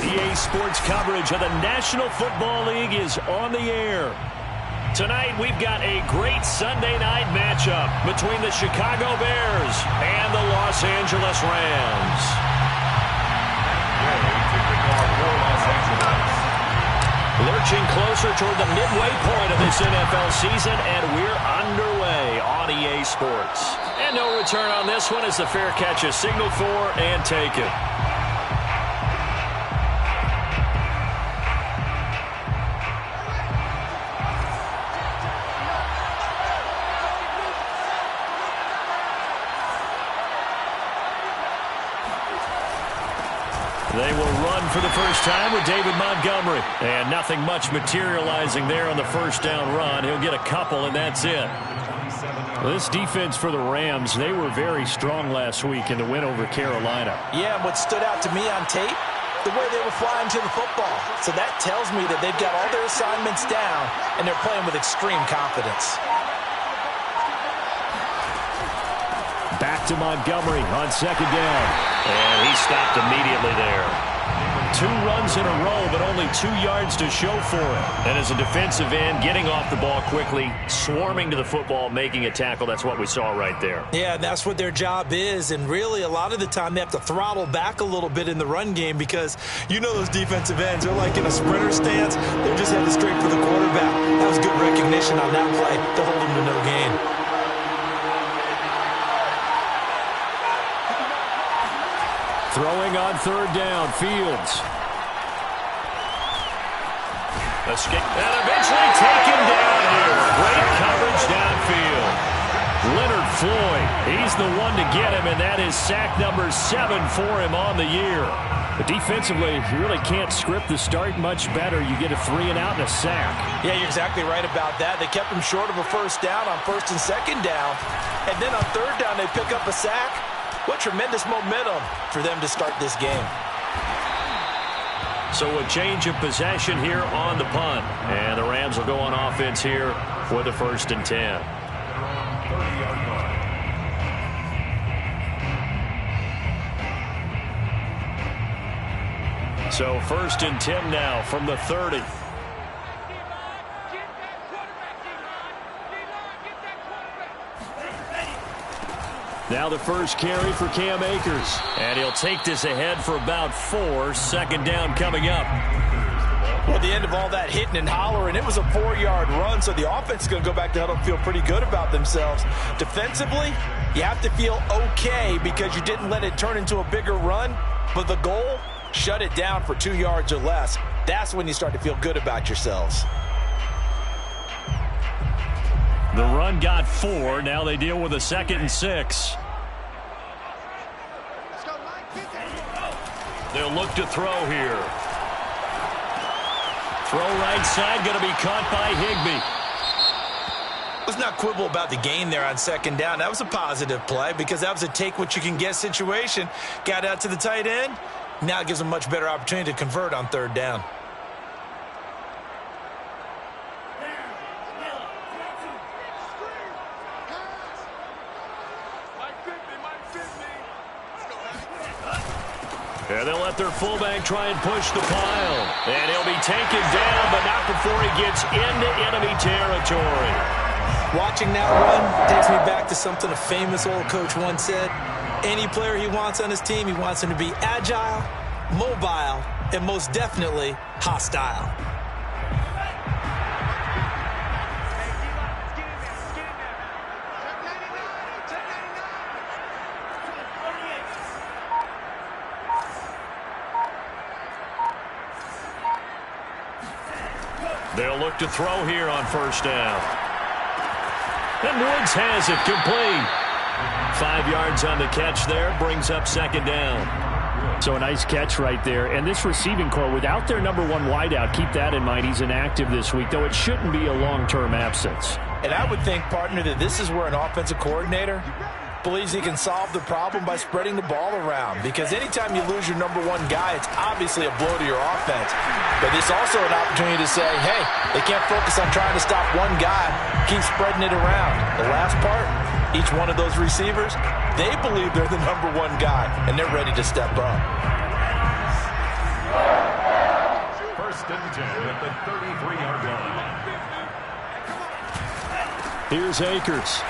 EA Sports coverage of the National Football League is on the air. Tonight, we've got a great Sunday night matchup between the Chicago Bears and the Los Angeles Rams. Lurching closer toward the midway point of this NFL season, and we're underway on EA Sports. And no return on this one as the fair catch is signaled for and taken. They will run for the first time with David Montgomery. And nothing much materializing there on the first down run. He'll get a couple, and that's it. This defense for the Rams, they were very strong last week in the win over Carolina. Yeah, and what stood out to me on tape, the way they were flying to the football. So that tells me that they've got all their assignments down, and they're playing with extreme confidence. Back to Montgomery on second down. And he stopped immediately there. 2 runs in a row, but only 2 yards to show for it. And as a defensive end, getting off the ball quickly, swarming to the football, making a tackle, that's what we saw right there. Yeah, that's what their job is. And really, a lot of the time, they have to throttle back a little bit in the run game because you know those defensive ends, they're like in a sprinter stance. They're just headed straight for the quarterback. That was good recognition on that play to hold them to no gain. Throwing on third down, Fields. Escape, and eventually taken down here. Great coverage downfield. Leonard Floyd, he's the one to get him, and that is sack number 7 for him on the year. But defensively, you really can't script the start much better. You get a 3 and out and a sack. Yeah, you're exactly right about that. They kept him short of a first down on first and second down. And then on third down, they pick up a sack. What tremendous momentum for them to start this game. So a change of possession here on the punt. And the Rams will go on offense here for the 1st and 10. So 1st and 10 now from the 30. Now the first carry for Cam Akers. And he'll take this ahead for about 4. Second down coming up. Well, at the end of all that hitting and hollering, it was a 4-yard run, so the offense is going to go back to huddle and feel pretty good about themselves. Defensively, you have to feel okay because you didn't let it turn into a bigger run, but the goal, shut it down for 2 yards or less. That's when you start to feel good about yourselves. The run got 4. Now they deal with a 2nd and 6. They'll look to throw here. Throw right side, going to be caught by Higbee. Let's not quibble about the gain there on second down. That was a positive play because that was a take-what-you-can-get situation. Got out to the tight end. Now it gives them a much better opportunity to convert on third down. And they'll let their fullback try and push the pile. And he'll be taken down, but not before he gets into enemy territory. Watching that run takes me back to something a famous old coach once said. Any player he wants on his team, he wants him to be agile, mobile, and most definitely hostile. They'll look to throw here on first down. And Woods has it complete. 5 yards on the catch there, brings up second down. So a nice catch right there. And this receiving core, without their number 1 wideout, keep that in mind. He's inactive this week, though it shouldn't be a long-term absence. And I would think, partner, that this is where an offensive coordinator believes he can solve the problem by spreading the ball around. Because anytime you lose your number 1 guy, it's obviously a blow to your offense. But it's also an opportunity to say, hey, they can't focus on trying to stop one guy. Keep spreading it around. The last part, each one of those receivers, they believe they're the number 1 guy, and they're ready to step up. at the 33-yard line. Here's Akers.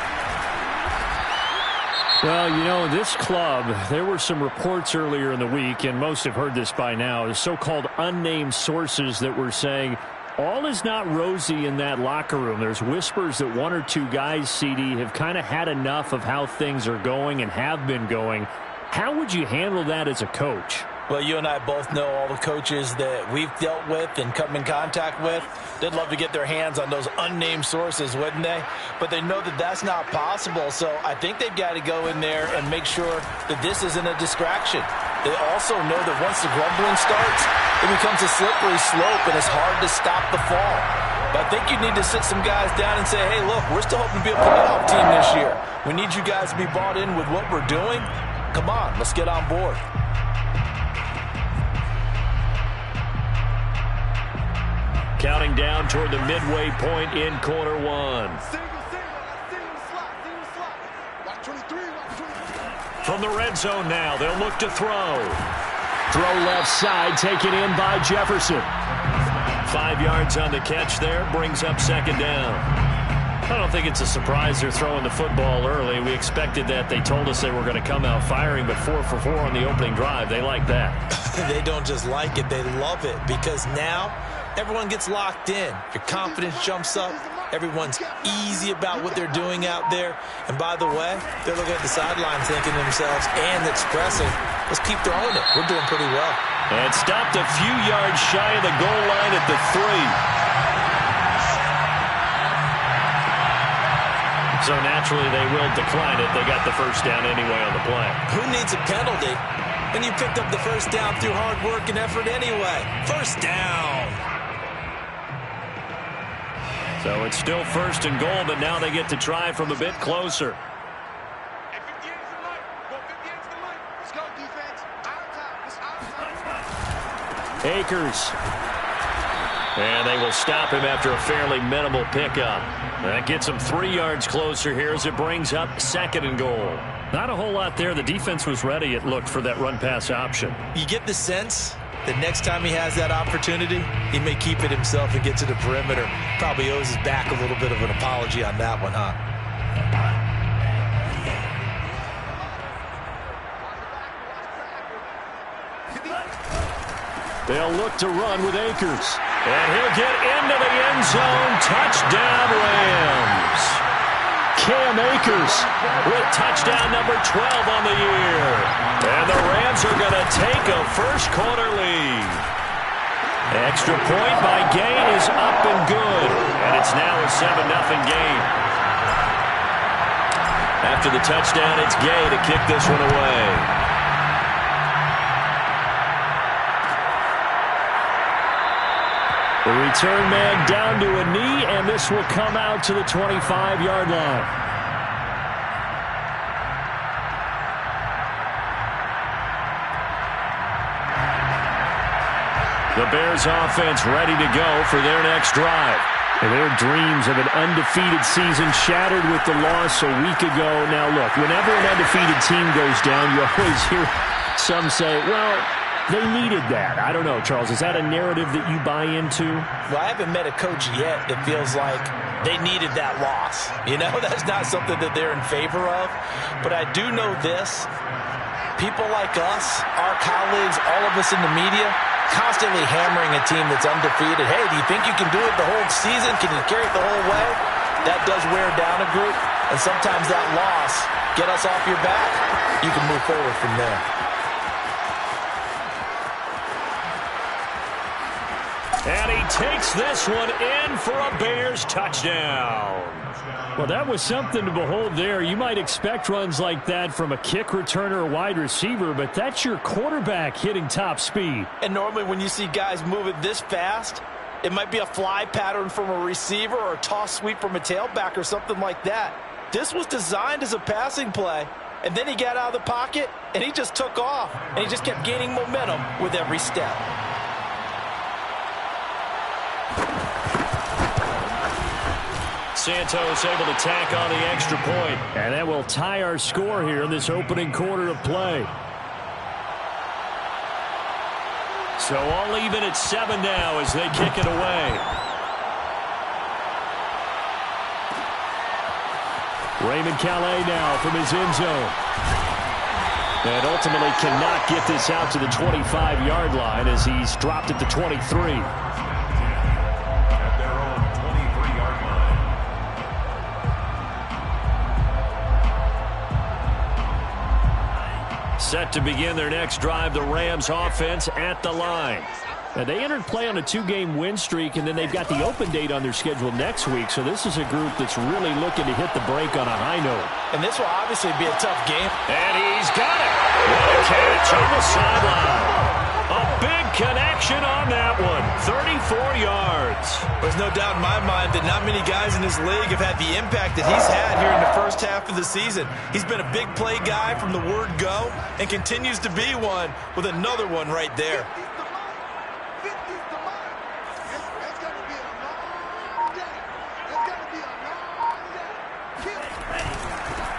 Well, you know, this club, there were some reports earlier in the week, and most have heard this by now, the so-called unnamed sources that were saying all is not rosy in that locker room. There's whispers that one or two guys, CD, have kind of had enough of how things are going and have been going. How would you handle that as a coach? Well, you and I both know all the coaches that we've dealt with and come in contact with. They'd love to get their hands on those unnamed sources, wouldn't they? But they know that that's not possible. So I think they've got to go in there and make sure that this isn't a distraction. They also know that once the grumbling starts, it becomes a slippery slope and it's hard to stop the fall. But I think you need to sit some guys down and say, hey, look, we're still hoping to be a playoff team this year. We need you guys to be bought in with what we're doing. Come on, let's get on board. Counting down toward the midway point in quarter one. From the red zone now, they'll look to throw. Throw left side, taken in by Jefferson. 5 yards on the catch there, brings up second down. I don't think it's a surprise they're throwing the football early. We expected that. They told us they were going to come out firing, but 4 for 4 on the opening drive. They like that. They don't just like it, they love it, because now everyone gets locked in. Your confidence jumps up. Everyone's easy about what they're doing out there. And by the way, they're looking at the sidelines thinking to themselves and expressing, let's keep throwing it. We're doing pretty well. And stopped a few yards shy of the goal line at the 3. So naturally they will decline it. They got the first down anyway on the play. Who needs a penalty when you picked up the first down through hard work and effort anyway? First down. So it's still first and goal, but now they get to try from a bit closer. Akers. And they will stop him after a fairly minimal pickup. That gets him 3 yards closer here as it brings up second and goal. Not a whole lot there. The defense was ready, it looked, for that run-pass option. You get the sense that next time he has that opportunity, he may keep it himself and get to the perimeter. Probably owes his back a little bit of an apology on that one, huh? They'll look to run with Akers. And he'll get into the end zone. Touchdown, Rams. Cam Akers with touchdown number 12 on the year. And the Rams are going to take a first-quarter lead. Extra point by Gain is up and good. And it's now a 7-0 game. After the touchdown, it's Gay to kick this one away. The return man down to a knee, and this will come out to the 25-yard line. The Bears offense ready to go for their next drive. And their dreams of an undefeated season shattered with the loss a week ago. Now, look, whenever an undefeated team goes down, you always hear some say, well, they needed that. I don't know, Charles. Is that a narrative that you buy into? Well, I haven't met a coach yet that feels like they needed that loss. You know, that's not something that they're in favor of. But I do know this. People like us, our colleagues, all of us in the media, constantly hammering a team that's undefeated. Hey, do you think you can do it the whole season? Can you carry it the whole way? That does wear down a group. And sometimes that loss, get us off your back, you can move forward from there. And he takes this one in for a Bears touchdown. Well, that was something to behold there. You might expect runs like that from a kick returner or wide receiver, but that's your quarterback hitting top speed. And normally when you see guys moving this fast, it might be a fly pattern from a receiver or a toss sweep from a tailback or something like that. This was designed as a passing play, and then he got out of the pocket, and he just took off, and he just kept gaining momentum with every step. Santos able to tack on the extra point. And that will tie our score here in this opening quarter of play. So all even at 7 now as they kick it away. Raymond Calais now from his end zone. And ultimately cannot get this out to the 25-yard line as he's dropped at the 23. At their own 23-yard line. Set to begin their next drive, the Rams offense at the line. Now, they entered play on a 2-game win streak, and then they've got the open date on their schedule next week. So this is a group that's really looking to hit the break on a high note. And this will obviously be a tough game. And he's got it. What a catch on the sideline. A big connection on that one. 34 yards. There's no doubt in my mind that not many guys in this league have had the impact that he's had here in the first half of the season. He's been a big play guy from the word go and continues to be one with another one right there.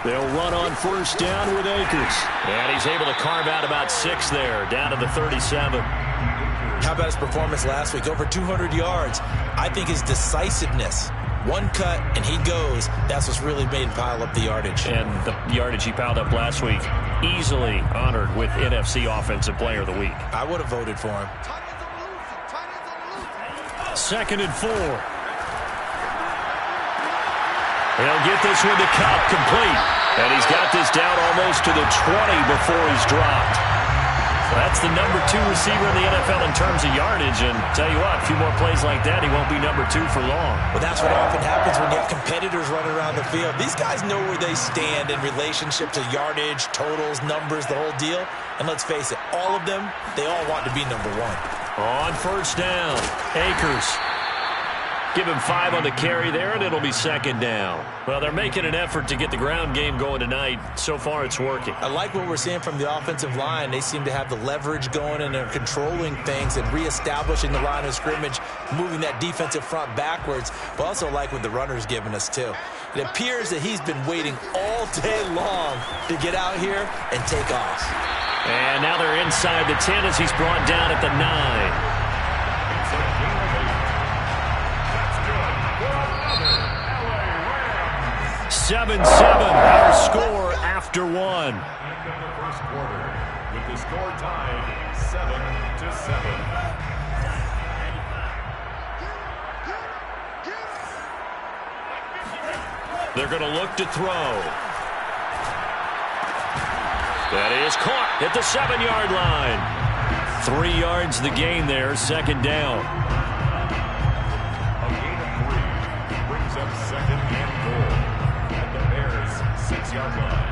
They'll run on first down with Akers. And he's able to carve out about 6 there, down to the 37. How about his performance last week? Over 200 yards. I think his decisiveness, one cut and he goes, that's what's really made him pile up the yardage. And the yardage he piled up last week, easily honored with NFC Offensive Player of the Week. I would have voted for him. 2nd and 4. He'll get this one to Kupp, complete. And he's got this down almost to the 20 before he's dropped. So that's the number 2 receiver in the NFL in terms of yardage. And tell you what, a few more plays like that, he won't be number 2 for long. Well, that's what often happens when you have competitors running around the field. These guys know where they stand in relationship to yardage, totals, numbers, the whole deal. And let's face it, all of them, they all want to be number 1. On first down, Akers. Give him 5 on the carry there, and it'll be 2nd down. Well, they're making an effort to get the ground game going tonight. So far, it's working. I like what we're seeing from the offensive line. They seem to have the leverage going, and they're controlling things and reestablishing the line of scrimmage, moving that defensive front backwards. But also like what the runner's giving us, too. It appears that he's been waiting all day long to get out here and take off. And now they're inside the 10 as he's brought down at the 9. 7-7, our score after 1. End of the first quarter with the score tied 7-7. They're going to look to throw. That is caught at the 7-yard line. 3 yards the gain there, 2nd down. A gain of 3 brings up 2nd and goal at the Bears' 6-yard line.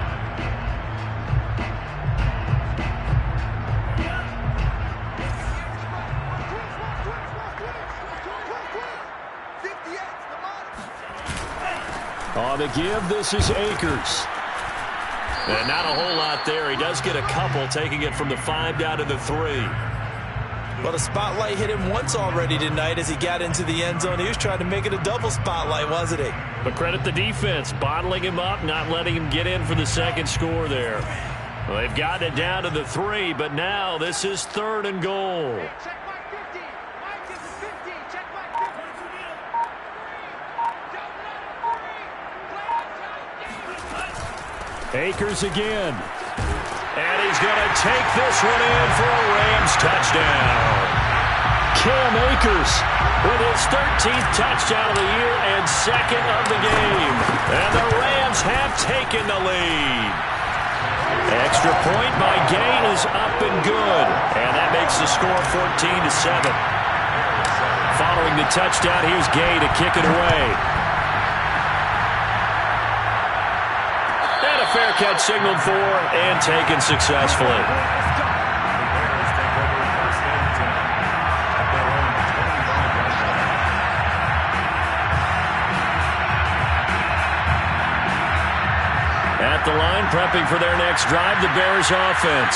On the give, this is Akers. And not a whole lot there. He does get a couple, taking it from the 5 down to the 3. Well, the spotlight hit him once already tonight as he got into the end zone. He was trying to make it a double spotlight, wasn't he? But credit the defense, bottling him up, not letting him get in for the 2nd score there. Well, they've gotten it down to the 3, but now this is 3rd and goal. Akers again. And he's going to take this one in for a Rams touchdown. Cam Akers with his 13th touchdown of the year and 2nd of the game. And the Rams have taken the lead. Extra point by Gay is up and good. And that makes the score 14-7. Following the touchdown, here's Gay to kick it away. Fair catch signaled for and taken successfully. The Bears take over 1st and 10 at their own 25-yard line. At the line, prepping for their next drive, the Bears offense.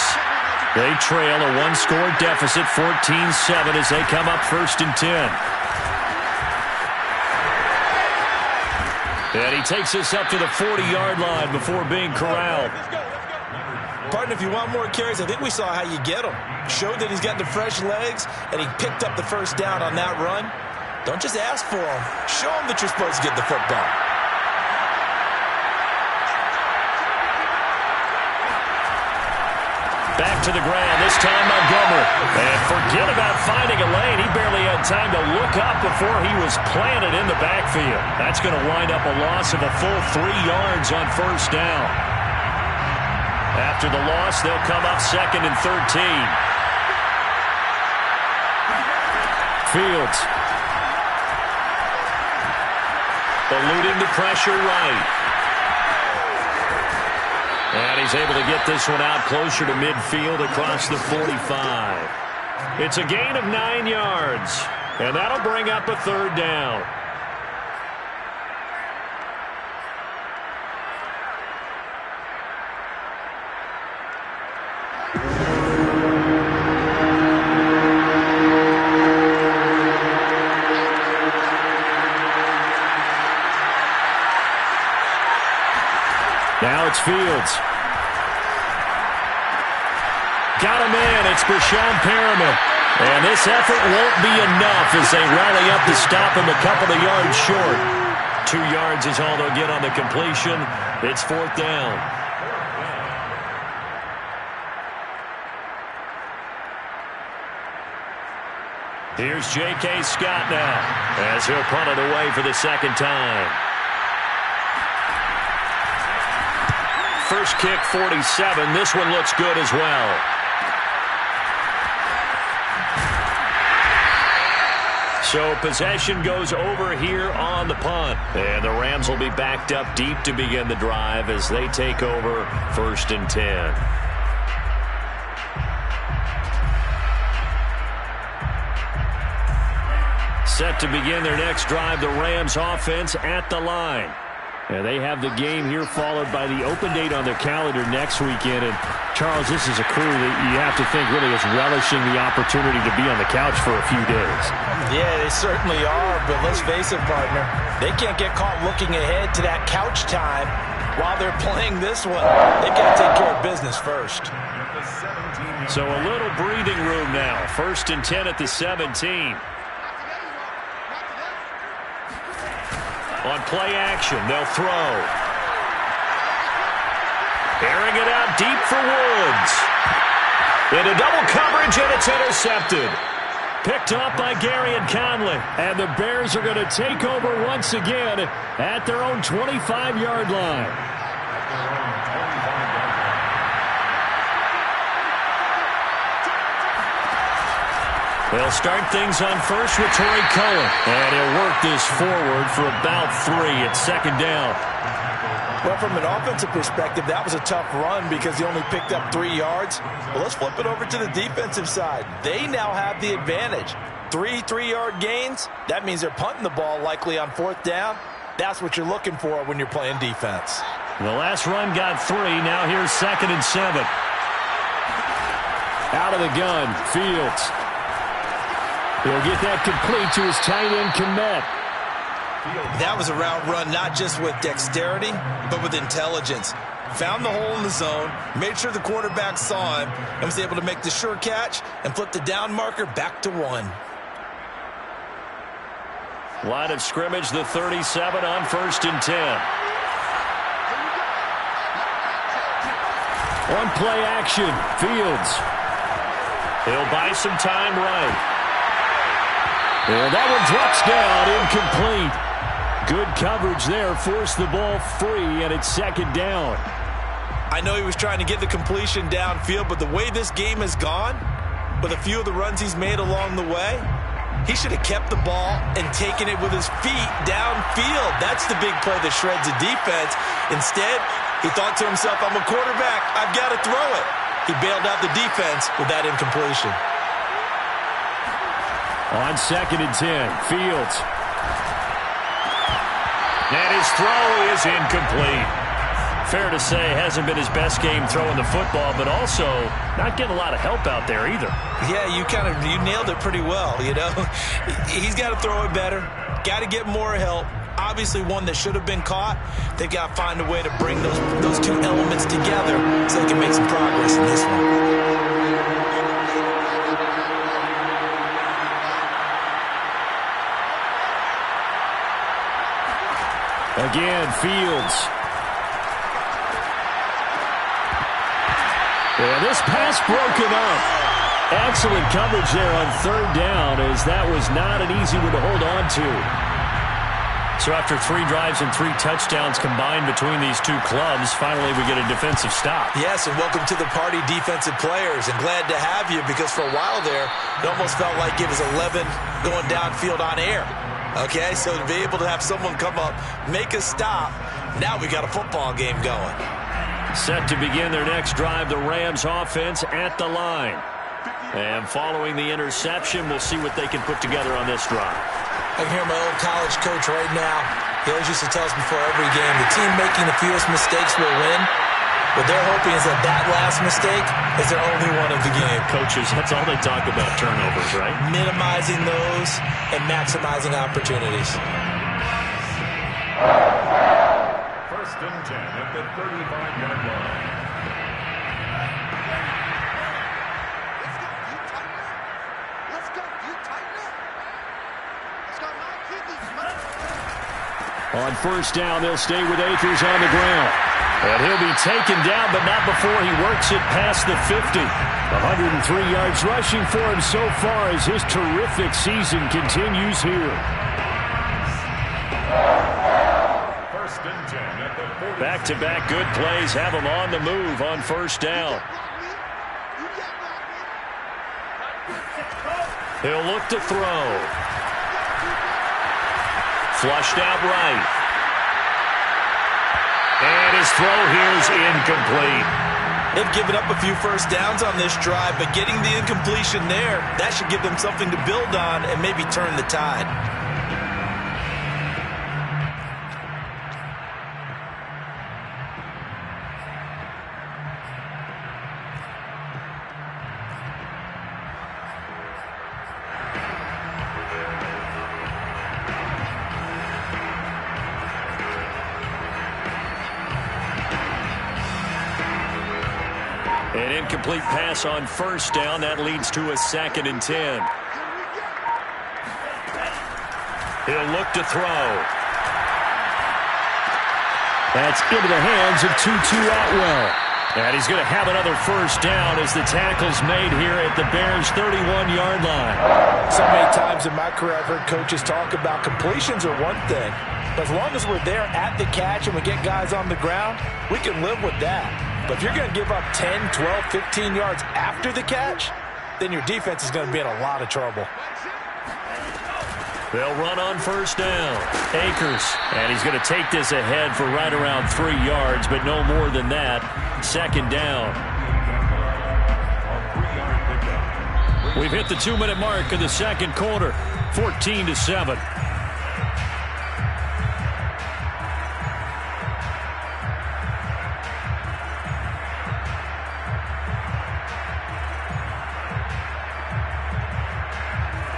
They trail a 1-score deficit, 14-7, as they come up 1st and 10. And he takes us up to the 40-yard line before being corralled. Partner, if you want more carries, I think we saw how you get them. Showed that he's got the fresh legs, and he picked up the first down on that run. Don't just ask for them. Show them that you're supposed to get the football. Back to the ground, this time Montgomery. And forget about finding a lane. He barely had time to look up before he was planted in the backfield. That's going to wind up a loss of a full 3 yards on first down. After the loss, they'll come up 2nd and 13. Fields. Eluding the pressure right. And he's able to get this one out closer to midfield across the 45. It's a gain of 9 yards. And that'll bring up a 3rd down. Now it's Fields. Got him in. It's Breshad Perriman. And this effort won't be enough as they rally up to stop him a couple of yards short. 2 yards is all they'll get on the completion. It's 4th down. Here's J.K. Scott now as he'll punt it away for the 2nd time. First kick, 47. This one looks good as well. So possession goes over here on the punt. And the Rams will be backed up deep to begin the drive as they take over 1st and 10. Set to begin their next drive, the Rams offense at the line. And they have the game here followed by the open date on their calendar next weekend. And, Charles, this is a crew that you have to think really is relishing the opportunity to be on the couch for a few days. Yeah, they certainly are, but let's face it, partner. They can't get caught looking ahead to that couch time while they're playing this one. They've got to take care of business first. So a little breathing room now. 1st and 10 at the 17. On play action, they'll throw. Airing it out deep for Woods. Into double coverage, and it's intercepted. Picked off by Garyon Conley. And the Bears are going to take over once again at their own 25-yard line. They'll start things on first with Torrey Cohen. And he'll work this forward for about 3 at 2nd down. Well, from an offensive perspective, that was a tough run because he only picked up 3 yards. Well, let's flip it over to the defensive side. They now have the advantage. 3 3-yard gains. That means they're punting the ball likely on 4th down. That's what you're looking for when you're playing defense. The last run got 3. Now here's 2nd and 7. Out of the gun, Fields. He'll get that complete to his tight end, Kmet. That was a route run not just with dexterity, but with intelligence. Found the hole in the zone, made sure the quarterback saw him, and was able to make the sure catch and flip the down marker back to 1. Line of scrimmage, the 37 on 1st and 10. On play action, Fields. He'll buy some time right. And that one drops down, incomplete. Good coverage there, forced the ball free, and it's 2nd down. I know he was trying to get the completion downfield, but the way this game has gone, with a few of the runs he's made along the way, he should have kept the ball and taken it with his feet downfield. That's the big play that shreds the defense. Instead, he thought to himself, I'm a quarterback, I've got to throw it. He bailed out the defense with that incompletion. On 2nd and 10, Fields. And his throw is incomplete. Fair to say, hasn't been his best game throwing the football, but also not getting a lot of help out there either. Yeah, you nailed it pretty well, you know. He's got to throw it better, got to get more help, obviously one that should have been caught. They've got to find a way to bring those two elements together so they can make some progress in this one. Again, Fields. Yeah, this pass broken up. Excellent coverage there on third down, as that was not an easy one to hold on to. So after 3 drives and 3 touchdowns combined between these two clubs, finally we get a defensive stop. Yes, and welcome to the party, defensive players, and glad to have you, because for a while there, it almost felt like it was 11 going downfield on air. Okay, so to be able to have someone come up, make a stop, now we got a football game going. Set to begin their next drive, the Rams offense at the line. And following the interception, we'll see what they can put together on this drive. I can hear my old college coach right now. He always used to tell us before every game, the team making the fewest mistakes will win. What they're hoping is that that last mistake is their only one of the game. Coaches, that's all they talk about, turnovers, right? Minimizing those and maximizing opportunities. First and 10 at the 35-yard line. On first down, they'll stay with Akers on the ground. And he'll be taken down, but not before he works it past the 50. 103 yards rushing for him so far as his terrific season continues here. First and 10 at the 40. Back-to-back good plays have him on the move on first down. He'll look to throw. Flushed out right. And his throw here is incomplete. They've given up a few first downs on this drive, but getting the incompletion there, that should give them something to build on and maybe turn the tide. An incomplete pass on first down. That leads to a 2nd and 10. He'll look to throw. That's into the hands of Tutu Atwell. And he's going to have another first down as the tackle's made here at the Bears' 31-yard line. So many times in my career I've heard coaches talk about completions are one thing. But as long as we're there at the catch and we get guys on the ground, we can live with that. But if you're going to give up 10, 12, 15 yards after the catch, then your defense is going to be in a lot of trouble. They'll run on first down. Akers, and he's going to take this ahead for right around 3 yards, but no more than that. 2nd down. We've hit the 2-minute mark of the second quarter, 14-7.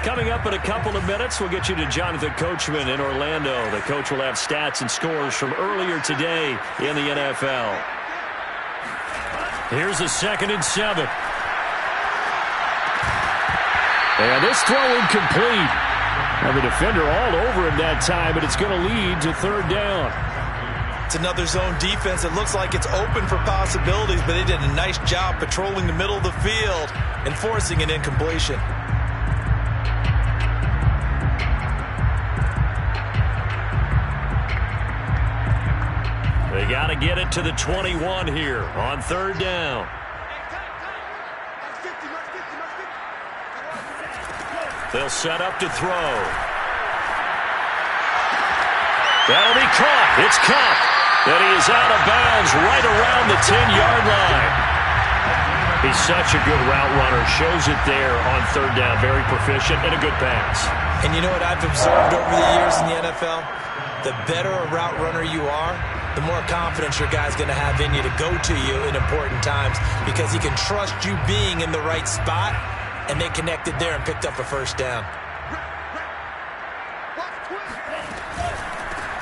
Coming up in a couple of minutes, we'll get you to Jonathan Coachman in Orlando. The coach will have stats and scores from earlier today in the NFL. Here's a 2nd and 7. And this throw incomplete. And the defender all over him that time, but it's going to lead to 3rd down. It's another zone defense. It looks like it's open for possibilities, but they did a nice job patrolling the middle of the field and forcing an incompletion. They got to get it to the 21 here on 3rd down. They'll set up to throw. That'll be caught. It's Kupp. And he is out of bounds right around the 10-yard line. He's such a good route runner. Shows it there on 3rd down. Very proficient and a good pass. And you know what I've observed over the years in the NFL? The better a route runner you are, the more confidence your guy's going to have in you to go to you in important times, because he can trust you being in the right spot, and they connected there and picked up a first down.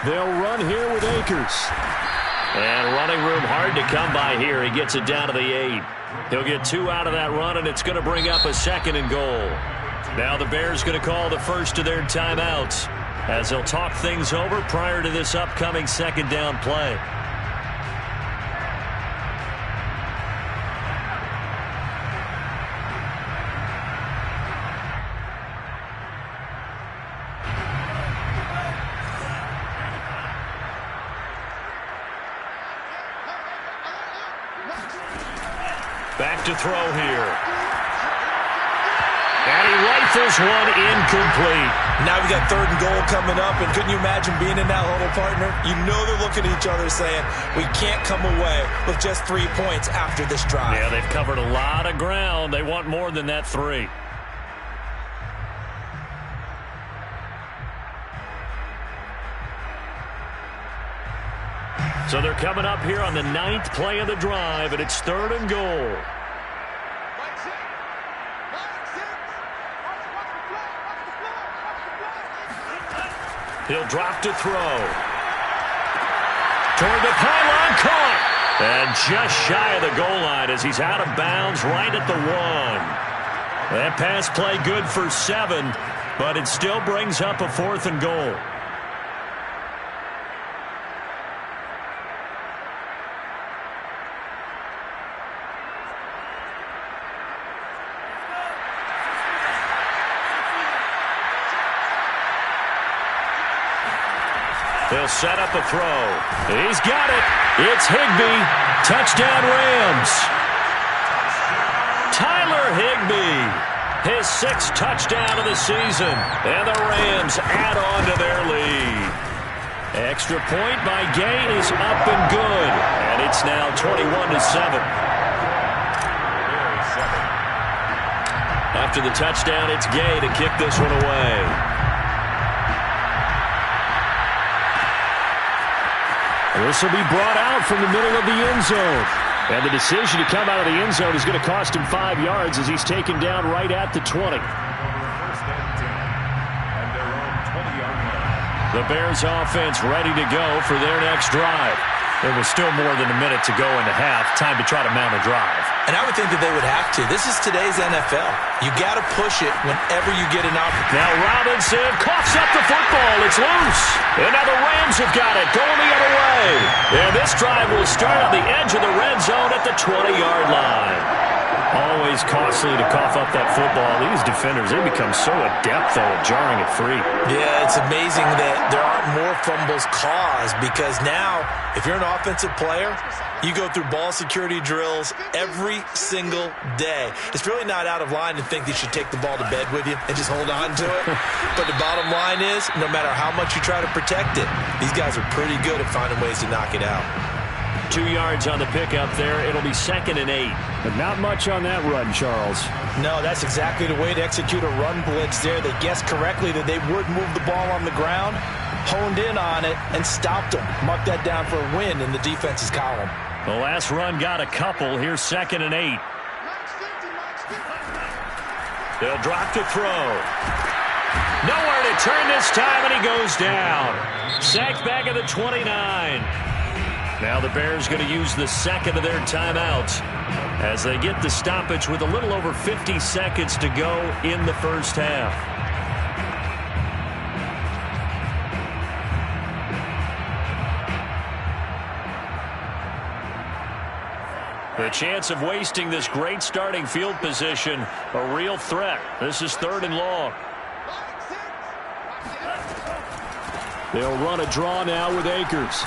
They'll run here with Akers. And running room hard to come by here. He gets it down to the 8. He'll get 2 out of that run, and it's going to bring up a 2nd and goal. Now the Bears going to call the first of their timeouts as they'll talk things over prior to this upcoming 2nd down play. Back to throw here. And he rifles one incomplete. Now we got 3rd and goal coming up, and couldn't you imagine being in that huddle, partner? You know they're looking at each other saying, we can't come away with just 3 points after this drive. Yeah, they've covered a lot of ground. They want more than that 3. So they're coming up here on the 9th play of the drive, and it's 3rd and goal. He'll drop to throw. Toward the pylon, caught. And just shy of the goal line as he's out of bounds right at the 1. That pass play good for 7, but it still brings up a 4th and goal. They'll set up a throw. He's got it. It's Higbee. Touchdown Rams. Tyler Higbee. His 6th touchdown of the season. And the Rams add on to their lead. Extra point by Gay is up and good. And it's now 21-7. After the touchdown, it's Gay to kick this one away. This will be brought out from the middle of the end zone. And the decision to come out of the end zone is going to cost him 5 yards as he's taken down right at the 20. The Bears offense ready to go for their next drive. There was still more than a minute to go in the half. Time to try to mount a drive. And I would think that they would have to. This is today's NFL. You got to push it whenever you get an opportunity. Now Robinson coughs up the football. It's loose. And now the Rams have got it, going the other way. And this drive will start on the edge of the red zone at the 20-yard line. Always costly to cough up that football. These defenders, they become so adept, though, at jarring it free. Yeah, it's amazing that there aren't more fumbles caused because now, if you're an offensive player, you go through ball security drills every single day. It's really not out of line to think that you should take the ball to bed with you and just hold on to it. But the bottom line is, no matter how much you try to protect it, these guys are pretty good at finding ways to knock it out. 2 yards on the pickup there. It'll be 2nd and 8. But not much on that run, Charles. No, that's exactly the way to execute a run blitz there. They guessed correctly that they would move the ball on the ground, honed in on it, and stopped them. Mark that down for a win in the defense's column. The last run got a couple. Here's 2nd and 8. They'll drop to throw. Nowhere to turn this time, and he goes down. Sacked back at the 29. Now the Bears going to use the 2nd of their timeouts as they get the stoppage with a little over 50 seconds to go in the first half. The chance of wasting this great starting field position, a real threat. This is 3rd and long. They'll run a draw now with Akers.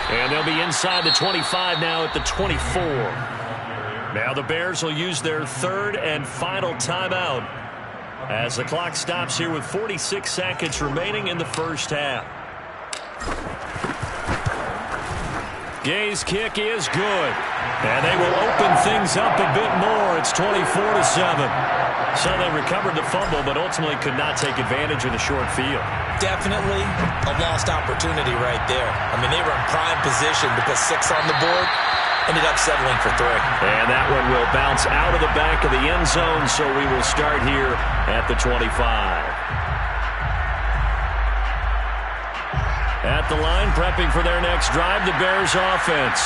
And they'll be inside the 25 now at the 24. Now the Bears will use their 3rd and final timeout as the clock stops here with 46 seconds remaining in the first half. Gay's kick is good. And they will open things up a bit more. It's 24-7. So they recovered the fumble, but ultimately could not take advantage of the short field. Definitely a lost opportunity right there. I mean, they were in prime position to put 6 on the board. Ended up settling for 3. And that one will bounce out of the back of the end zone, so we will start here at the 25. At the line, prepping for their next drive, the Bears offense.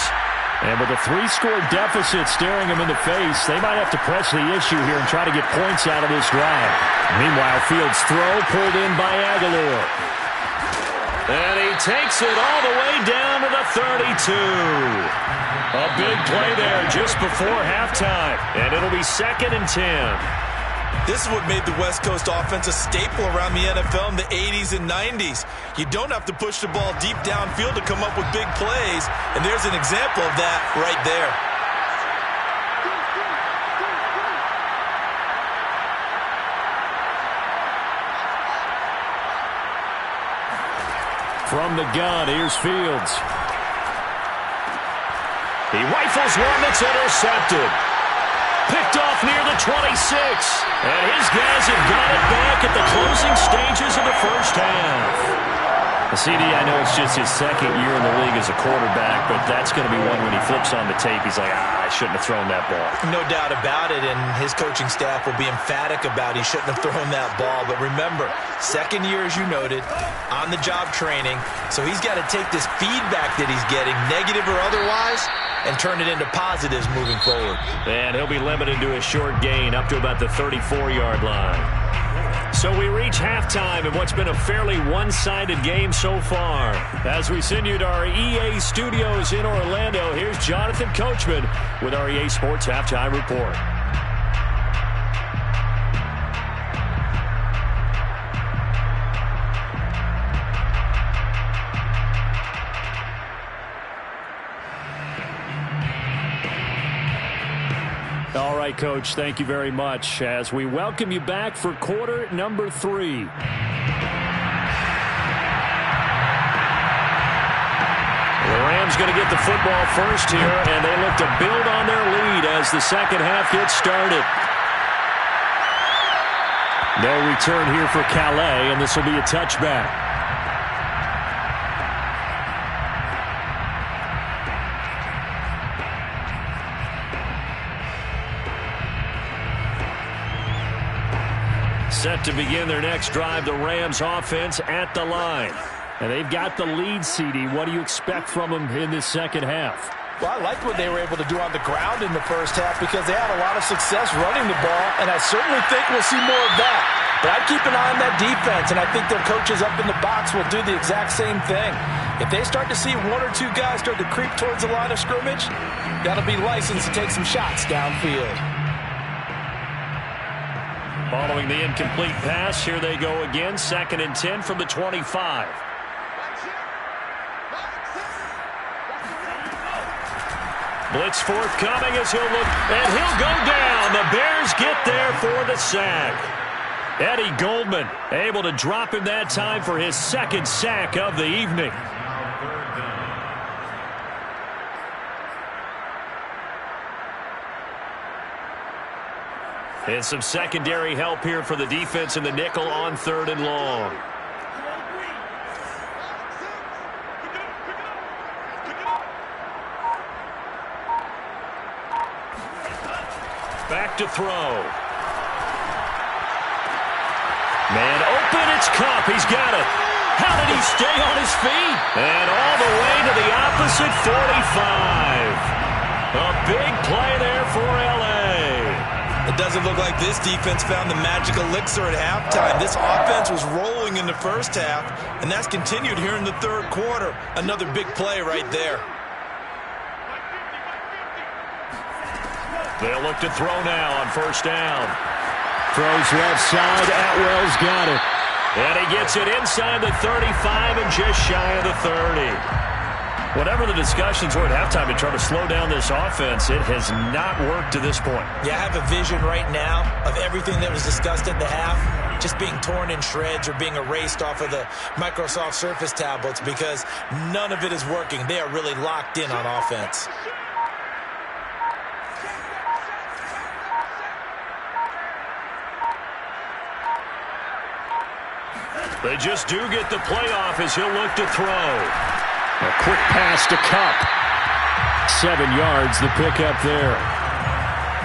And with a 3-score deficit staring them in the face, they might have to press the issue here and try to get points out of this drive. Meanwhile, Fields' throw pulled in by Aguilar. And he takes it all the way down to the 32. A big play there just before halftime. And it'll be 2nd and 10. This is what made the West Coast offense a staple around the NFL in the 80s and 90s. You don't have to push the ball deep downfield to come up with big plays, and there's an example of that right there. From the gun, here's Fields. He rifles one that's intercepted. Picked off near the 26. And his guys have got it back at the closing stages of the first half. CD, I know it's just his 2nd year in the league as a quarterback, but that's going to be one when he flips on the tape. He's like, I shouldn't have thrown that ball. No doubt about it, and his coaching staff will be emphatic about he shouldn't have thrown that ball. But remember, 2nd year, as you noted, on-the-job training, so he's got to take this feedback that he's getting, negative or otherwise, and turn it into positives moving forward. And he'll be limited to a short gain up to about the 34-yard line. So we reach halftime in what's been a fairly one-sided game so far. As we send you to our EA studios in Orlando, here's Jonathan Coachman with our EA Sports Halftime Report. All right, Coach, thank you very much as we welcome you back for quarter number 3. The Rams going to get the football first here, and they look to build on their lead as the second half gets started. No return here for Calais, and this will be a touchback. Set to begin their next drive, the Rams offense at the line. And they've got the lead, CD. What do you expect from them in this second half? Well, I liked what they were able to do on the ground in the first half because they had a lot of success running the ball, and I certainly think we'll see more of that. But I'd keep an eye on that defense, and I think their coaches up in the box will do the exact same thing. If they start to see 1 or 2 guys start to creep towards the line of scrimmage, that'll be licensed to take some shots downfield. Following the incomplete pass, here they go again. 2nd and 10 from the 25. Blitz forthcoming as he'll look, and he'll go down. The Bears get there for the sack. Eddie Goldman able to drop him that time for his 2nd sack of the evening. And some secondary help here for the defense in the nickel on 3rd and long. Back to throw. Man open, it's Kupp. He's got it. How did he stay on his feet? And all the way to the opposite 45. A big play there for L.A. It doesn't look like this defense found the magic elixir at halftime. This offense was rolling in the first half, and that's continued here in the 3rd quarter. Another big play right there. They'll look to throw now on 1st down. Throws left side. Atwell's got it. And he gets it inside the 35 and just shy of the 30. Whatever the discussions were at halftime to try to slow down this offense, it has not worked to this point. Yeah, I have a vision right now of everything that was discussed at the half just being torn in shreds or being erased off of the Microsoft Surface tablets because none of it is working. They are really locked in on offense. They just do get the playoff as he'll look to throw. A quick pass to Kupp. 7 yards, the pickup there.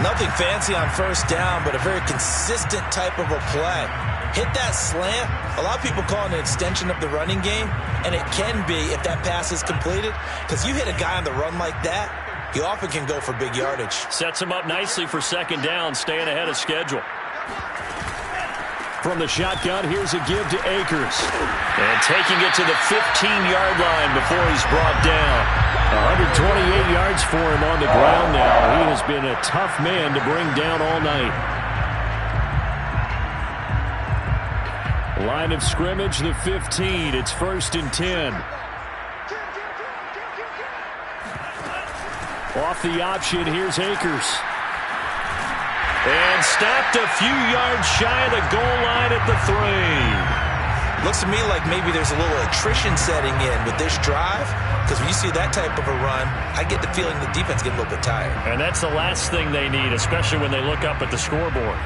Nothing fancy on first down, but a very consistent type of a play. Hit that slant. A lot of people call it an extension of the running game, and it can be if that pass is completed, because you hit a guy on the run like that, he often can go for big yardage. Sets him up nicely for second down, staying ahead of schedule. From the shotgun, here's a give to Akers. And taking it to the 15-yard line before he's brought down. 128 yards for him on the ground now. He has been a tough man to bring down all night. Line of scrimmage, the 15. It's 1st and 10. Off the option, here's Akers. And stopped a few yards shy of the goal line at the 3. Looks to me like maybe there's a little attrition setting in with this drive, because when you see that type of a run, I get the feeling the defense gets a little bit tired. And that's the last thing they need, especially when they look up at the scoreboard.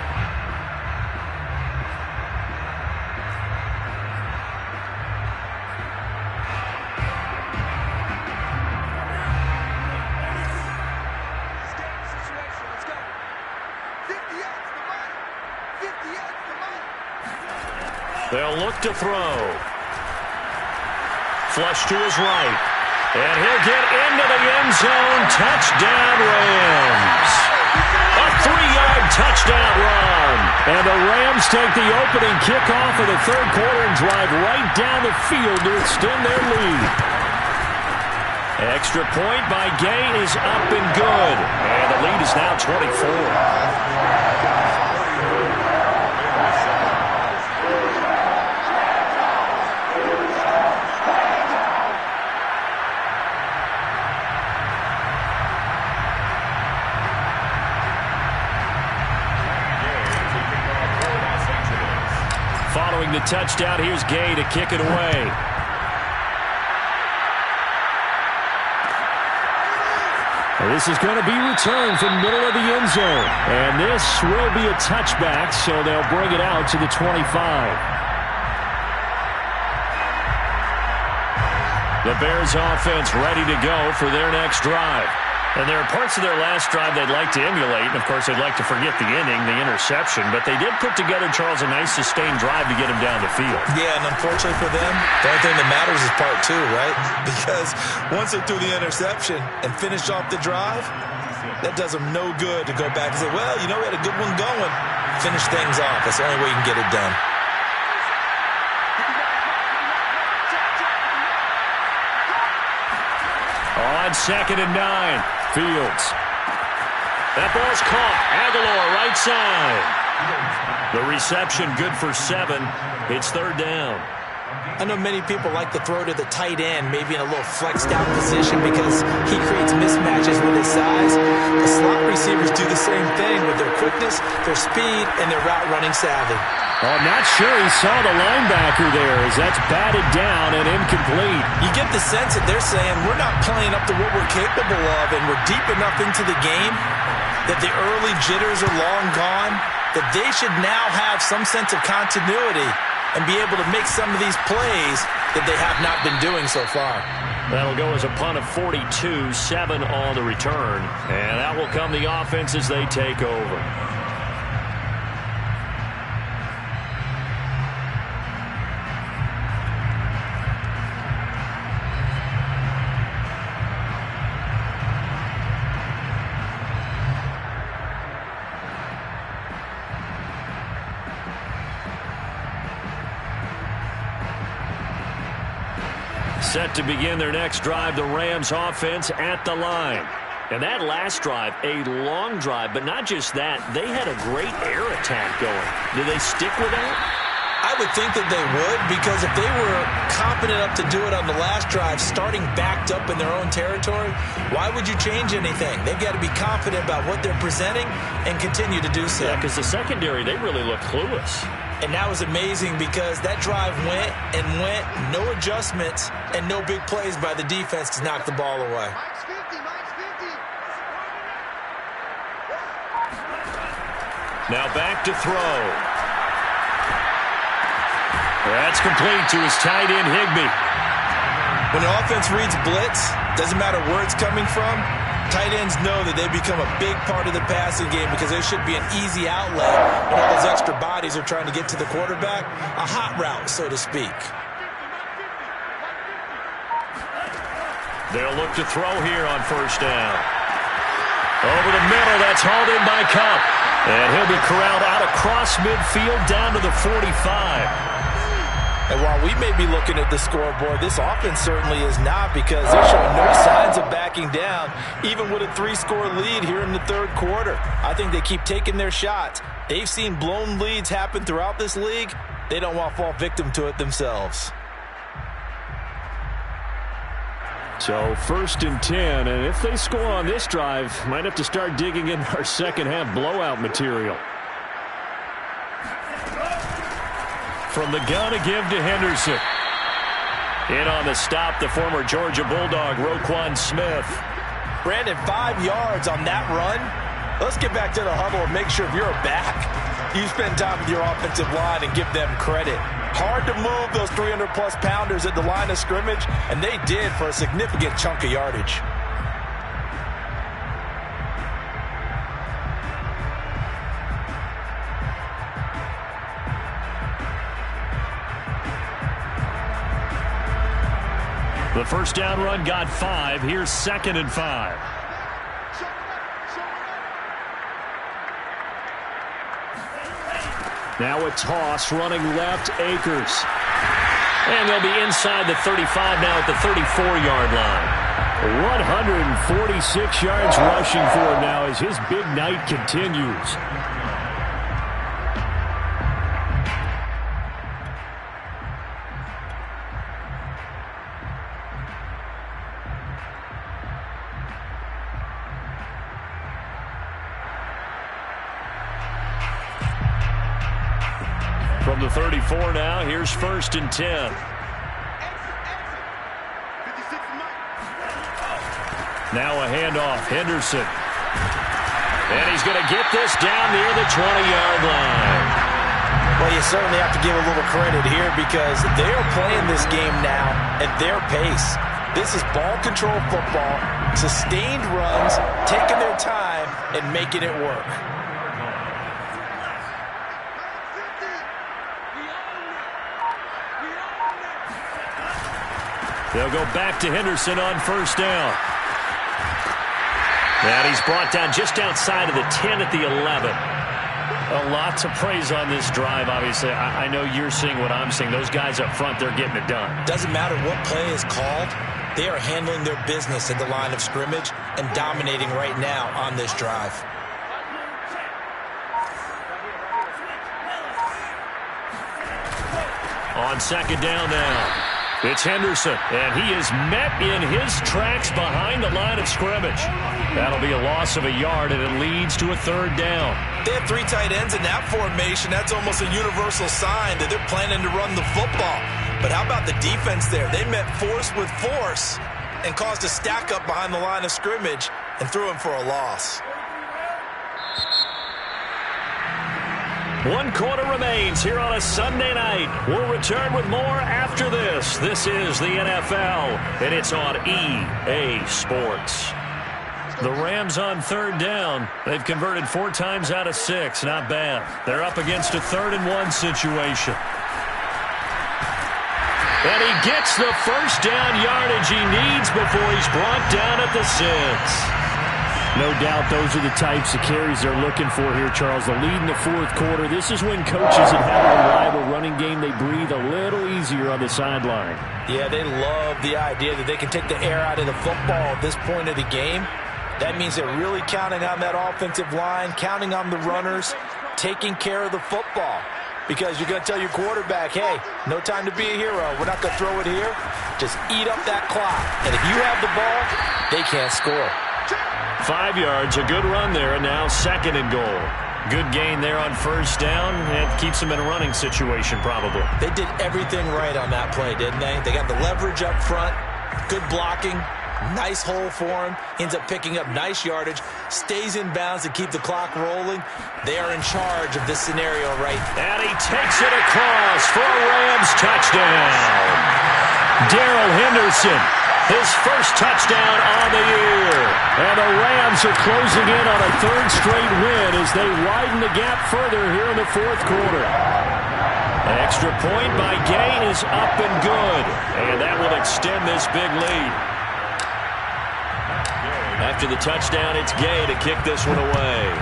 They'll look to throw. Flush to his right. And he'll get into the end zone. Touchdown, Rams. A 3-yard touchdown run. And the Rams take the opening kickoff of the third quarter and drive right down the field to extend their lead. Extra point by Gay is up and good. And the lead is now 24. Following the touchdown, here's Gay to kick it away. This is going to be returned from the middle of the end zone. And this will be a touchback, so they'll bring it out to the 25. The Bears offense ready to go for their next drive. And there are parts of their last drive they'd like to emulate. And, of course, they'd like to forget the inning, the interception. But they did put together, Charles, a nice sustained drive to get him down the field. Yeah, and unfortunately for them, the only thing that matters is part 2, right? Because once they threw the interception and finished off the drive, that does them no good to go back and say, well, you know, we had a good one going. Finish things off. That's the only way you can get it done. On 2nd and 9. Fields. That ball's caught. Aguilar right side. The reception good for 7. It's 3rd down. I know many people like to throw to the tight end, maybe in a little flexed out position because he creates mismatches with his size. The slot receivers do the same thing with their quickness, their speed, and their route running savvy. Oh, I'm not sure he saw the linebacker there as that's batted down and incomplete. You get the sense that they're saying we're not playing up to what we're capable of, and we're deep enough into the game that the early jitters are long gone, that they should now have some sense of continuity and be able to make some of these plays that they have not been doing so far. That'll go as a punt of 42, 7 on the return. And that will come the offense as they take over. Set to begin their next drive, the Rams offense at the line. And that last drive, a long drive, but not just that, they had a great air attack going. Do they stick with that? I would think that they would, because if they were confident enough to do it on the last drive, starting backed up in their own territory, why would you change anything? They've got to be confident about what they're presenting and continue to do so. Yeah, because the secondary, they really look clueless. And that was amazing because that drive went and went, no adjustments, and no big plays by the defense to knock the ball away. Now back to throw. That's complete to his tight end, Higbee. When an offense reads blitz, doesn't matter where it's coming from, Tight ends know that they become a big part of the passing game because there should be an easy outlet when all those extra bodies are trying to get to the quarterback. A hot route, so to speak. They'll look to throw here on first down. Over the middle, that's hauled in by Kupp. And he'll be corralled out across midfield down to the 45. And while we may be looking at the scoreboard, this offense certainly is not, because they're showing no signs of backing down, even with a 3-score lead here in the third quarter. I think they keep taking their shots. They've seen blown leads happen throughout this league. They don't want to fall victim to it themselves. So 1st and 10, and if they score on this drive, might have to start digging in our second half blowout material. From the gun to give to Henderson. In on the stop, the former Georgia Bulldog, Roquan Smith. Brandon, 5 yards on that run. Let's get back to the huddle and make sure if you're a back, you spend time with your offensive line and give them credit. Hard to move those 300-plus pounders at the line of scrimmage, and they did for a significant chunk of yardage. The first down run got 5. Here's 2nd and 5. Now a toss running left, Akers. And they'll be inside the 35 now at the 34-yard line. 146 yards rushing for him now as his big night continues. From the 34 now, here's 1st and 10. Now a handoff, Henderson. And he's going to get this down near the 20-yard line. Well, you certainly have to give a little credit here because they're playing this game now at their pace. This is ball control football, sustained runs, taking their time and making it work. They'll go back to Henderson on first down. And he's brought down just outside of the 10 at the 11. A lot to praise on this drive, obviously. I know you're seeing what I'm seeing. Those guys up front, they're getting it done. Doesn't matter what play is called. They are handling their business at the line of scrimmage and dominating right now on this drive. On second down now. It's Henderson, and he is met in his tracks behind the line of scrimmage. That'll be a loss of a yard, and it leads to a 3rd down. They have 3 tight ends in that formation. That's almost a universal sign that they're planning to run the football. But how about the defense there? They met force with force and caused a stack up behind the line of scrimmage and threw him for a loss. 1 quarter remains here on a Sunday night. We'll return with more after this. This is the NFL, and it's on EA Sports. The Rams on 3rd down. They've converted 4 times out of 6. Not bad. They're up against a 3rd and 1 situation. And he gets the first down yardage he needs before he's brought down at the 6. No doubt those are the types of carries they're looking for here, Charles. The lead in the 4th quarter. This is when coaches that have a reliable running game, they breathe a little easier on the sideline. Yeah, they love the idea that they can take the air out of the football at this point of the game. That means they're really counting on that offensive line, counting on the runners, taking care of the football. Because you're going to tell your quarterback, hey, no time to be a hero. We're not going to throw it here. Just eat up that clock. And if you have the ball, they can't score. 5 yards, a good run there, and now 2nd and goal. Good gain there on first down. It keeps them in a running situation, probably. They did everything right on that play, didn't they? They got the leverage up front, good blocking, nice hole for him. Ends up picking up nice yardage, stays in bounds to keep the clock rolling. They are in charge of this scenario right now. And he takes it across for a Rams touchdown. Darrell Henderson His first touchdown on the year. And the Rams are closing in on a third straight win as they widen the gap further here in the fourth quarter. An extra point by Gay is up and good. And that will extend this big lead. After the touchdown, it's Gay to kick this one away.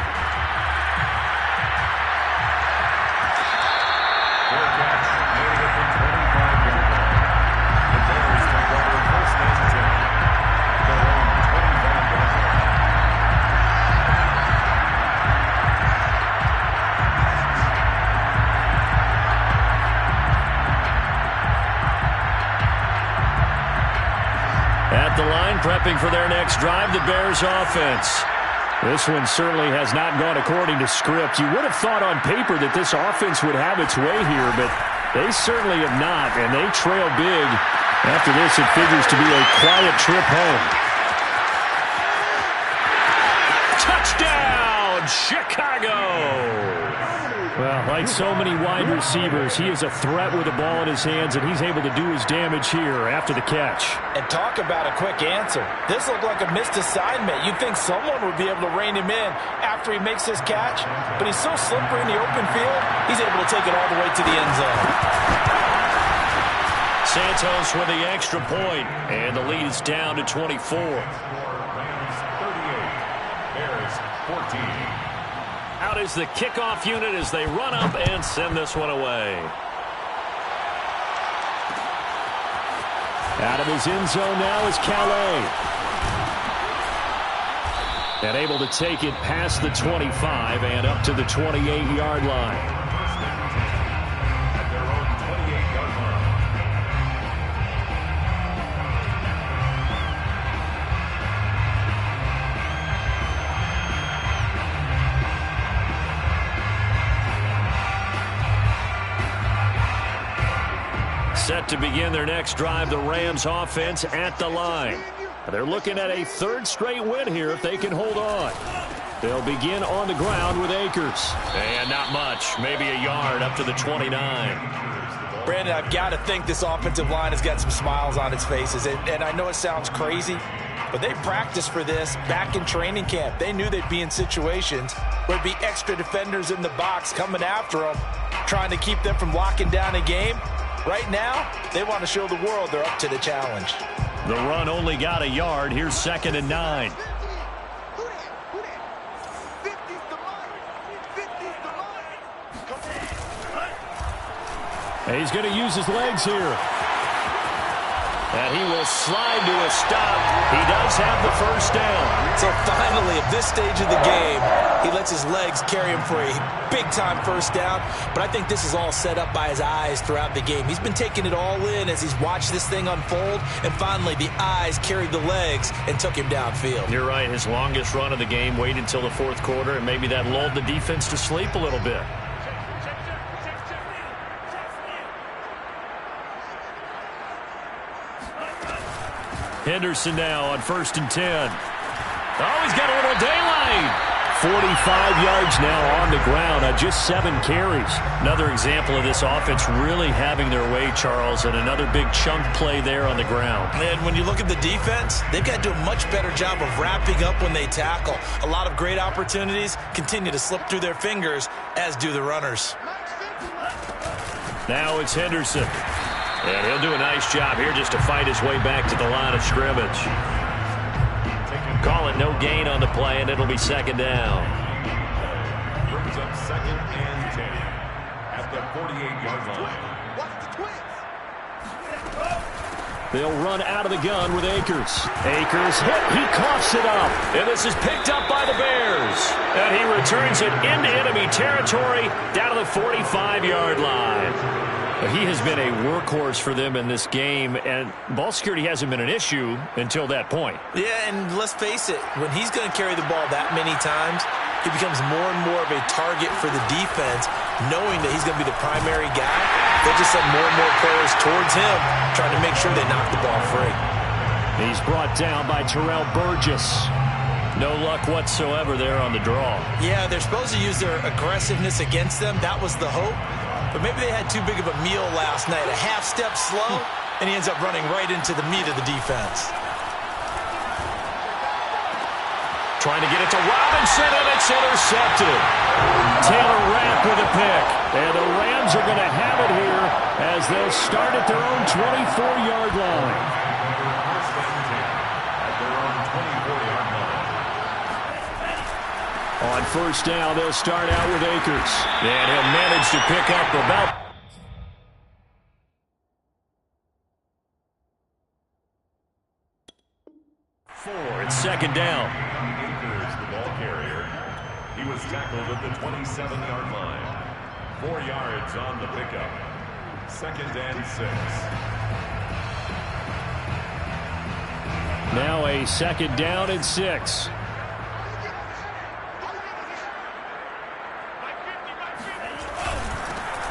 At the line, prepping for their next drive, the Bears offense. This one certainly has not gone according to script. You would have thought on paper that this offense would have its way here, but they certainly have not, and they trail big. After this, it figures to be a quiet trip home. Touchdown, Chicago! Well, like so many wide receivers, he is a threat with the ball in his hands, and he's able to do his damage here after the catch. And talk about a quick answer. This looked like a missed assignment. You'd think someone would be able to rein him in after he makes this catch, but he's so slippery in the open field, he's able to take it all the way to the end zone. Santos with the extra point, and the lead is down to 24. Rams 38, Bears 14. Out is the kickoff unit as they run up and send this one away. Out of his end zone now is Calais. And able to take it past the 25 and up to the 28-yard line. At their own 28-yard line. Set to begin their next drive, the Rams offense at the line. They're looking at a third straight win here if they can hold on. They'll begin on the ground with Akers. And not much, maybe a yard up to the 29. Brandon, I've got to think this offensive line has got some smiles on its faces. And I know it sounds crazy, but they practiced for this back in training camp. They knew they'd be in situations where there'd be extra defenders in the box coming after them, trying to keep them from locking down a game. Right now, they want to show the world they're up to the challenge. The run only got a yard. Here's 2nd and 9. And he's going to use his legs here. And he will slide to a stop. He does have the first down. So finally, at this stage of the game, he lets his legs carry him for a big-time first down. But I think this is all set up by his eyes throughout the game. He's been taking it all in as he's watched this thing unfold. And finally, the eyes carried the legs and took him downfield. You're right. His longest run of the game waited until the fourth quarter, and maybe that lulled the defense to sleep a little bit. Henderson now on 1st and 10. Oh, he's got a little daylight. 45 yards now on the ground on just 7 carries. Another example of this offense really having their way, Charles, and another big chunk play there on the ground. And when you look at the defense, they've got to do a much better job of wrapping up when they tackle. A lot of great opportunities continue to slip through their fingers, as do the runners. Now it's Henderson. And he'll do a nice job here just to fight his way back to the line of scrimmage. Call it no gain on the play, and it'll be 2nd down. Brings up 2nd and 10 at the 48-yard line. They'll run out of the gun with Akers. Akers hit. He coughs it up. And this is picked up by the Bears. And he returns it into enemy territory down to the 45-yard line. He has been a workhorse for them in this game, and ball security hasn't been an issue until that point. Yeah, and let's face it, when he's going to carry the ball that many times, he becomes more and more of a target for the defense, knowing that he's going to be the primary guy. They'll just send more and more players towards him, trying to make sure they knock the ball free. He's brought down by Terrell Burgess. No luck whatsoever there on the draw. Yeah, they're supposed to use their aggressiveness against them. That was the hope. But maybe they had too big of a meal last night. A half step slow, and he ends up running right into the meat of the defense. Trying to get it to Robinson, and it's intercepted. Taylor Rapp with a pick. And the Rams are going to have it here as they'll start at their own 24-yard line. On first down, they'll start out with Akers. And he'll manage to pick up about 4. It's second down. Akers, the ball carrier. He was tackled at the 27-yard line. 4 yards on the pickup. Second and 6. Now a second down and 6.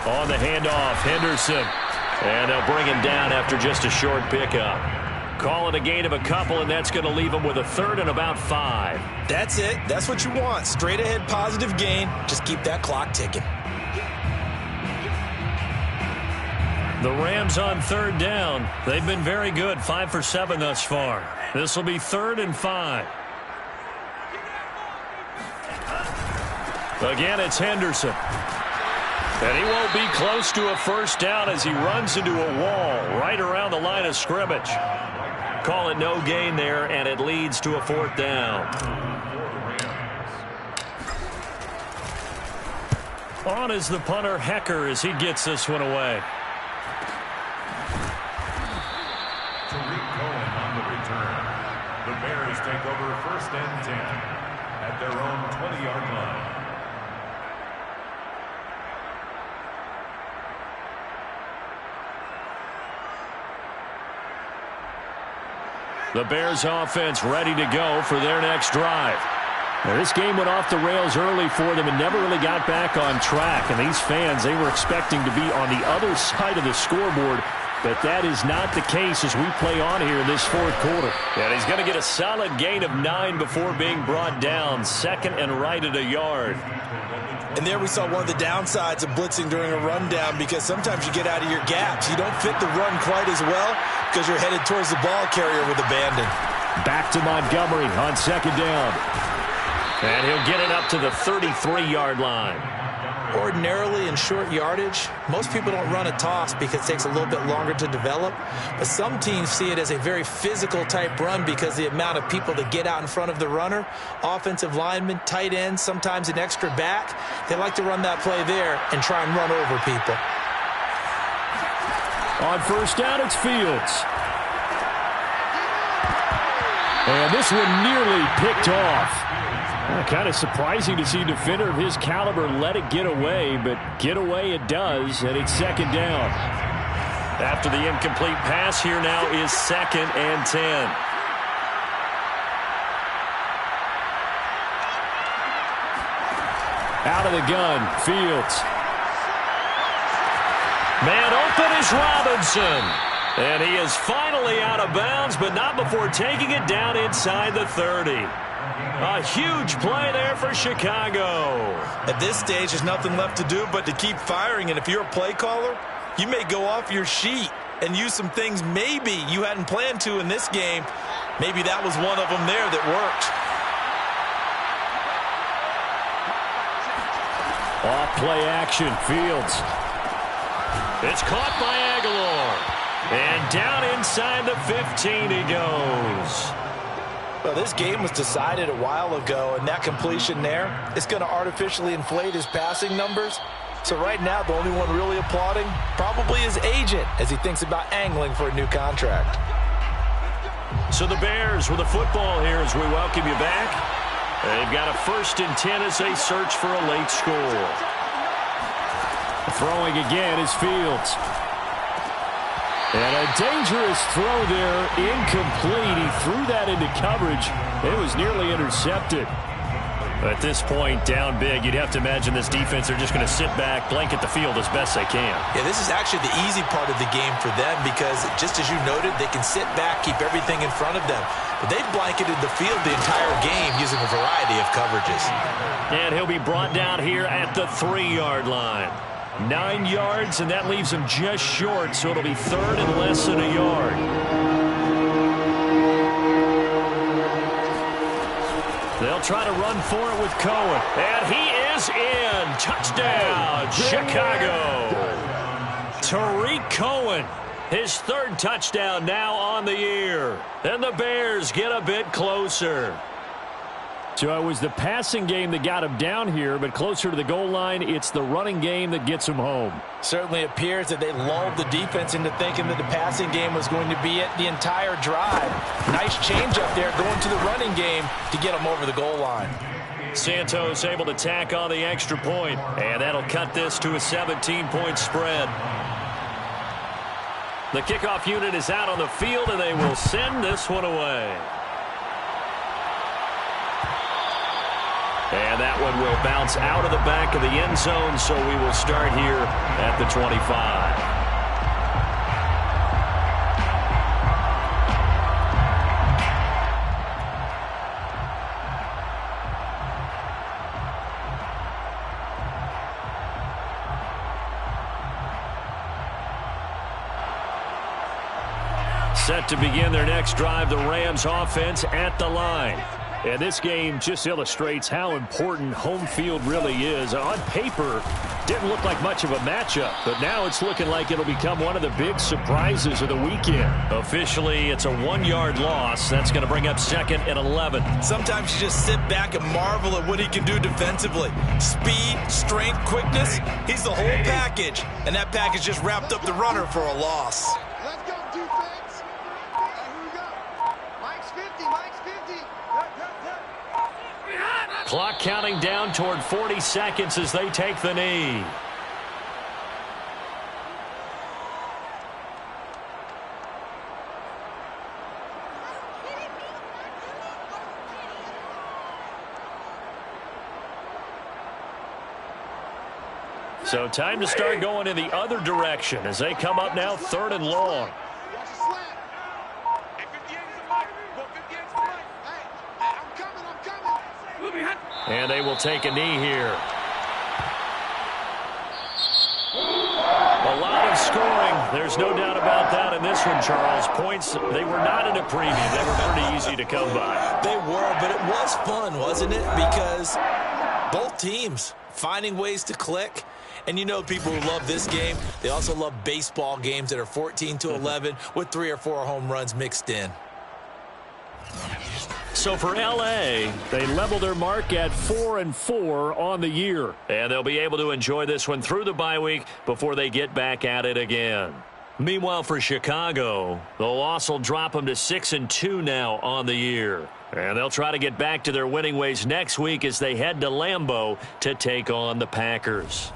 On the handoff, Henderson. And they'll bring him down after just a short pickup. Call it a gain of a couple, and that's going to leave him with a third and about 5. That's it. That's what you want. Straight ahead positive gain. Just keep that clock ticking. The Rams on third down. They've been very good, 5 for 7 thus far. This will be 3rd and 5. Again, it's Henderson. And he won't be close to a first down as he runs into a wall right around the line of scrimmage. Call it no gain there, and it leads to a 4th down. On is the punter, Hecker, as he gets this one away. Tariq Cohen on the return. The Bears take over 1st and 10 at their own 20-yard line. The Bears offense ready to go for their next drive. Now, this game went off the rails early for them and never really got back on track. And these fans, they were expecting to be on the other side of the scoreboard. But that is not the case as we play on here in this 4th quarter. And he's going to get a solid gain of 9 before being brought down. 2nd and right at a yard. And there we saw one of the downsides of blitzing during a rundown, because sometimes you get out of your gaps. You don't fit the run quite as well because you're headed towards the ball carrier with abandon. Back to Montgomery on 2nd down. And he'll get it up to the 33-yard line. Ordinarily in short yardage, most people don't run a toss because it takes a little bit longer to develop. But some teams see it as a very physical type run because the amount of people that get out in front of the runner, offensive linemen, tight ends, sometimes an extra back, they like to run that play there and try and run over people. On first down, it's Fields. And this one nearly picked off. Kind of surprising to see a defender of his caliber let it get away, but get away it does, and it's 2nd down. After the incomplete pass, here now is 2nd and 10. Out of the gun, Fields. Man open is Robinson. And he is finally out of bounds, but not before taking it down inside the 30. A huge play there for Chicago. At this stage, there's nothing left to do but to keep firing. And if you're a play caller, you may go off your sheet and use some things maybe you hadn't planned to in this game. Maybe that was one of them there that worked. Off play action, Fields. It's caught by Aguilar. And down inside the 15 he goes. Well, this game was decided a while ago, and that completion there is going to artificially inflate his passing numbers. So right now, the only one really applauding probably his agent as he thinks about angling for a new contract. So the Bears with a football here as we welcome you back. They've got a 1st and 10 as they search for a late score. Throwing again is Fields. And a dangerous throw there, incomplete. He threw that into coverage. It was nearly intercepted. At this point, down big, you'd have to imagine this defense, they're just going to sit back, blanket the field as best they can. Yeah, this is actually the easy part of the game for them because, just as you noted, they can sit back, keep everything in front of them. But they've blanketed the field the entire game using a variety of coverages. And he'll be brought down here at the 3-yard line. 9 yards, and that leaves him just short, so it'll be 3rd and less than a yard. They'll try to run for it with Cohen, and he is in. Touchdown, Chicago. Tariq Cohen, his 3rd touchdown now on the year. And the Bears get a bit closer. So it was the passing game that got him down here, but closer to the goal line, it's the running game that gets him home. Certainly appears that they lulled the defense into thinking that the passing game was going to be it the entire drive. Nice change up there going to the running game to get him over the goal line. Santos able to tack on the extra point, and that'll cut this to a 17-point spread. The kickoff unit is out on the field, and they will send this one away. And that one will bounce out of the back of the end zone, so we will start here at the 25. Set to begin their next drive, the Rams offense at the line. And this game just illustrates how important home field really is. On paper, didn't look like much of a matchup, but now it's looking like it'll become one of the big surprises of the weekend. Officially, it's a 1-yard loss. That's going to bring up 2nd and 11. Sometimes you just sit back and marvel at what he can do defensively. Speed, strength, quickness, he's the whole package. And that package just wrapped up the runner for a loss. Let's go, defense. Here we go. Mike's 50, Mike's 50. Clock counting down toward 40 seconds as they take the knee. So time to start going in the other direction as they come up now 3rd and long. And they will take a knee here. A lot of scoring. There's no doubt about that in this one, Charles. Points, they were not in a premium. They were pretty easy to come by. They were, but it was fun, wasn't it? Because both teams finding ways to click. And you know people who love this game, they also love baseball games that are 14-11 with 3 or 4 home runs mixed in. So for L.A., they level their mark at 4-4 on the year. And they'll be able to enjoy this one through the bye week before they get back at it again. Meanwhile, for Chicago, the loss will drop them to 6-2 now on the year. And they'll try to get back to their winning ways next week as they head to Lambeau to take on the Packers.